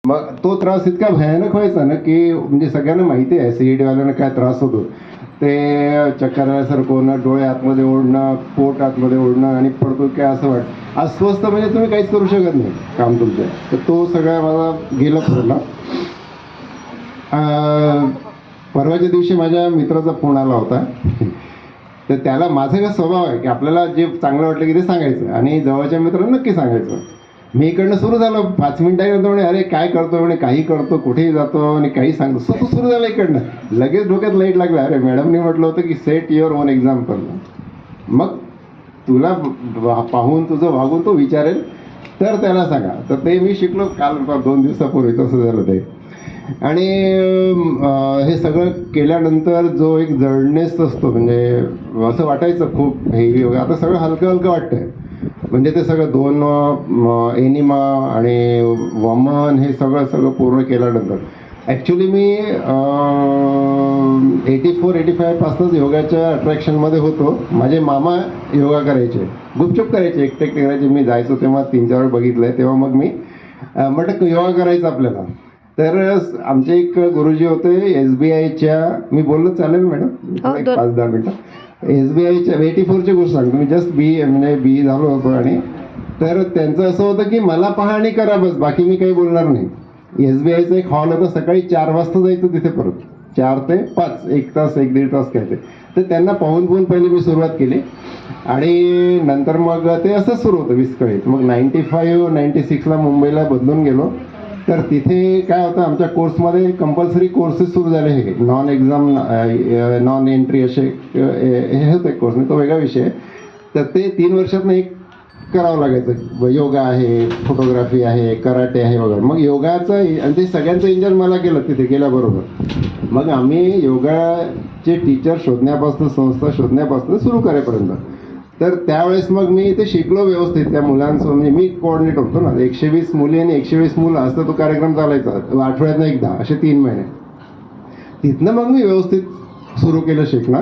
मग तो त्रास इतका भयानक व्हायचा ना की म्हणजे सगळ्यांना माहिती आहे सीईटी वाल्यांना काय त्रास होतो. ते चक्कर आल्यासारखं होणं, डोळे आतमध्ये ओढणं, पोट आतमध्ये ओढणं आणि पडतो काय असं वाटतं. अस्वस्थ म्हणजे तुम्ही काहीच करू शकत नाही काम तुमचं. तर तो सगळा मला गेला पूर्ण. परवाच्या दिवशी माझ्या मित्राचा फोन आला होता. तर त्याला माझा काय स्वभाव आहे की आपल्याला जे चांगलं वाटलं की ते सांगायचं आणि जवळच्या मित्रांना नक्की सांगायचं. मी इकडनं सुरू झालं 5 मिनिटांनंतर म्हणे अरे काय करतो म्हणे, काही करतो, कुठेही जातो आणि काही सांगतो. स्वतः सुरू झालं इकडनं. लगेच डोक्यात लाईट लागला. अरे मॅडमनी म्हटलं होतं की सेट युअर ओन एक्झाम्पल. मग तुला पाहून तुझं वागून तो विचारेल तर त्याला सांगा. तर ते मी शिकलो काल 2 दिवसापूर्वी तसं झालं ते. आणि हे सगळं केल्यानंतर जो एक जडनेस असतो म्हणजे असं वाटायचं खूप हेवी वगैरे, आता सगळं हलकं हलकं वाटतंय. म्हणजे ते सगळं 2 एनिमा आणि वमन हे सगळं पूर्ण केल्यानंतर ॲक्च्युली मी 84-85 पासूनच योगाच्या अट्रॅक्शनमध्ये होतो. माझे मामा योगा करायचे, गुपचूप करायचे, एकटे करायचे. मी जायचो तेव्हा 3-4 वेळ बघितलंय. तेव्हा मग मी म्हटलं योगा करायचं आपल्याला. तर आमचे एक गुरुजी होते SBIच्या, मी बोललो चालेल मॅडम 5-10 मिनटं. SBIच्या 84ची गोष्ट सांगतो मी. जस्ट बी झालो होतो. आणि तर त्यांचं असं होतं की मला पहा आणि करा बस, बाकी मी काही बोलणार नाही. SBIचा एक हॉल होता, सकाळी 4 वाजता जायचं तिथे, परत 4 ते 5, 1 तास 1-1.5 तास काय ते. तर त्यांना पाहून पहिले मी सुरुवात केली आणि नंतर मग ते असंच सुरू होतं विस्कळीत. मग 95-96ला मुंबईला बदलून गेलो. तर तिथे काय होतं, आमच्या कोर्समध्ये कंपल्सरी कोर्सेस सुरू झाले. हे नॉन एक्झाम नॉन एंट्री असे हे होते कोर्स, तो वेगळा विषय. तर ते 3 वर्षातनं एक करावं लागायचं. योगा आहे, फोटोग्राफी आहे, कराटे आहे वगैरे. मग योगाचं आणि ते सगळ्यांचं इंजन मला केलं तिथे गेल्याबरोबर. मग आम्ही योगाचे टीचर शोधण्यापासून, संस्था शोधण्यापासून सुरू करेपर्यंत. तर त्यावेळेस मग मी ते शिकलो व्यवस्थित त्या मुलांसोबत. म्हणजे मी कोऑर्डिनेटर होतो ना. 120 मुली आणि 120 मुलं असं तो कार्यक्रम चालायचा आठवड्यातनं एकदा, असे 3 महिने. तिथनं मग मी व्यवस्थित सुरू केलं शिकणं.